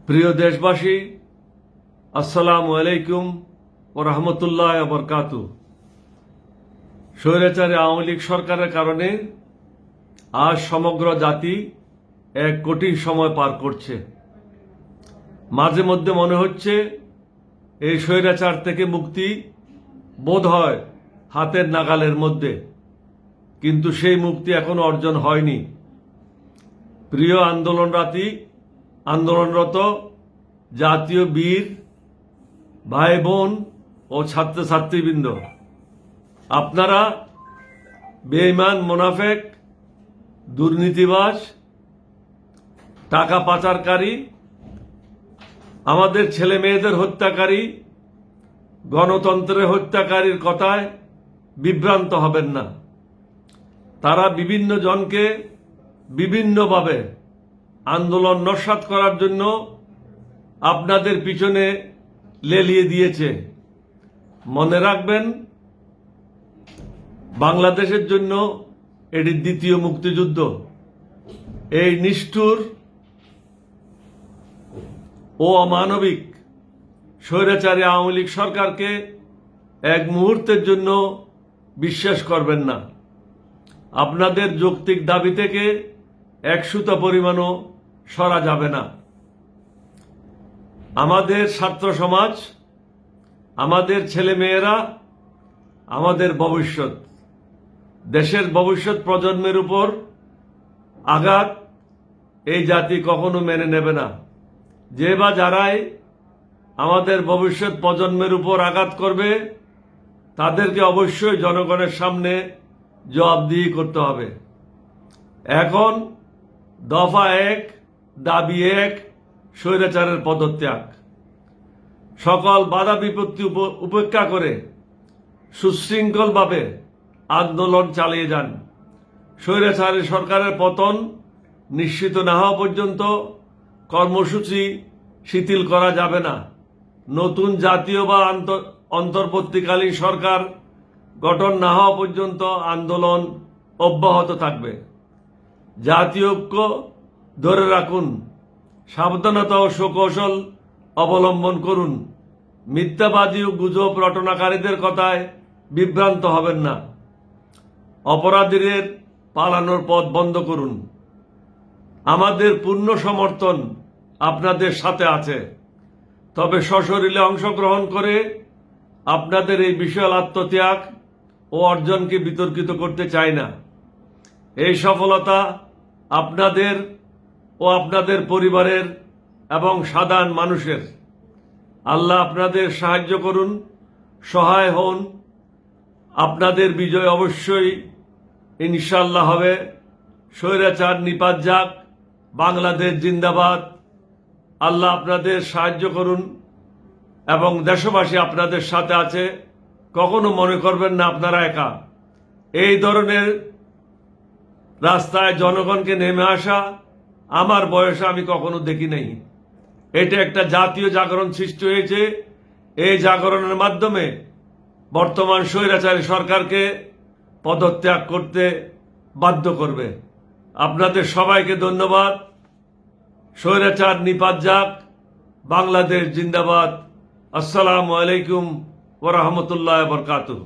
প্রিয় দেশবাসী, আসসালামু আলাইকুম ও রহমতুল্লাহ বরকাতু। স্বৈরাচারী আওয়ামী লীগ সরকারের কারণে আজ সমগ্র জাতি এক কঠিন সময় পার করছে। মাঝে মধ্যে মনে হচ্ছে এই স্বৈরাচার থেকে মুক্তি বোধ হয় হাতের নাগালের মধ্যে, কিন্তু সেই মুক্তি এখনো অর্জন হয়নি। প্রিয় আন্দোলনরত জাতীয় বীর ভাই বোন ও ছাত্রছাত্রীবৃন্দ, আপনারা বেঈমান, মুনাফেক, দুর্নীতিবাজ, টাকা পাচারকারী, আমাদের ছেলে মেয়েদের হত্যাকারী, গণতন্ত্রের হত্যাকারীর কথায় বিভ্রান্ত হবেন না। তারা বিভিন্ন জনকে বিভিন্নভাবে আন্দোলন নস্যাৎ করার জন্য আপনাদের পিছনে লেলিয়ে দিয়েছে। মনে রাখবেন, বাংলাদেশের জন্য এটি দ্বিতীয় মুক্তিযুদ্ধ। এই নিষ্ঠুর ও অমানবিক স্বৈরাচারী আওয়ামী লীগ সরকারকে এক মুহূর্তের জন্য বিশ্বাস করবেন না। আপনাদের যৌক্তিক দাবি থেকে এক সুতা পরিমাণও সরা যাবে না। আমাদের ছাত্র সমাজ, আমাদের ছেলে মেয়েরা আমাদের ভবিষ্যৎ, দেশের ভবিষ্যৎ প্রজন্মের উপর আঘাত এই জাতি কখনো মেনে নেবে না। যে বা যারাই আমাদের ভবিষ্যৎ প্রজন্মের উপর আঘাত করবে, তাদেরকে অবশ্যই জনগণের সামনে জবাবদিহি করতে হবে। এখন দফা 1, দাবি 1, স্বৈরাচারের পদত্যাগ। সকল বাধা বিপত্তি উপেক্ষা করে সুশৃঙ্খলভাবে আন্দোলন চালিয়ে যান। স্বৈরাচারী সরকারের পতন নিশ্চিত না হওয়া পর্যন্ত কর্মসূচি শিথিল করা যাবে না। নতুন জাতীয় বা অন্তর্বর্তীকালীন সরকার গঠন না হওয়া পর্যন্ত আন্দোলন অব্যাহত থাকবে। জাতীয় ঐক্য ধরে রাখুন, সাবধানতা ও সুকৌশল অবলম্বন করুন। মিথ্যাবাদী ও গুজব রটনাকারীদের কথায় বিভ্রান্ত হবেন না। অপরাধীদের পালানোর পথ বন্ধ করুন। আমাদের পূর্ণ সমর্থন আপনাদের সাথে আছে, তবে সশরীরে অংশগ্রহণ করে আপনাদের এই বিশাল আত্মত্যাগ ও অর্জনকে বিতর্কিত করতে চাই না। এই সফলতা আপনাদের ও আপনাদের পরিবারের এবং সাধারণ মানুষের। আল্লাহ আপনাদের সাহায্য করুন, সহায় হন। আপনাদের বিজয় অবশ্যই ইনশাআল্লাহ হবে। স্বৈরাচার নিপাত যাক, বাংলাদেশ জিন্দাবাদ। আল্লাহ আপনাদের সাহায্য করুন এবং দেশবাসী আপনাদের সাথে আছে। কখনো মনে করবেন না আপনারা একা। এই ধরনের রাস্তায় জনগণকে নেমে আসা আমার বয়সে আমি কখনো দেখি নাই। এটা একটা জাতীয় জাগরণ সৃষ্টি হয়েছে। এই জাগরণের মাধ্যমে বর্তমান স্বৈরাচারী সরকারকে পদত্যাগ করতে বাধ্য করবে। আপনাদের সবাইকে ধন্যবাদ। স্বৈরাচার নিপাত যাক, বাংলাদেশ জিন্দাবাদ। আসসালামু আলাইকুম ওয়া রাহমাতুল্লাহি ওয়া বারাকাতুহু।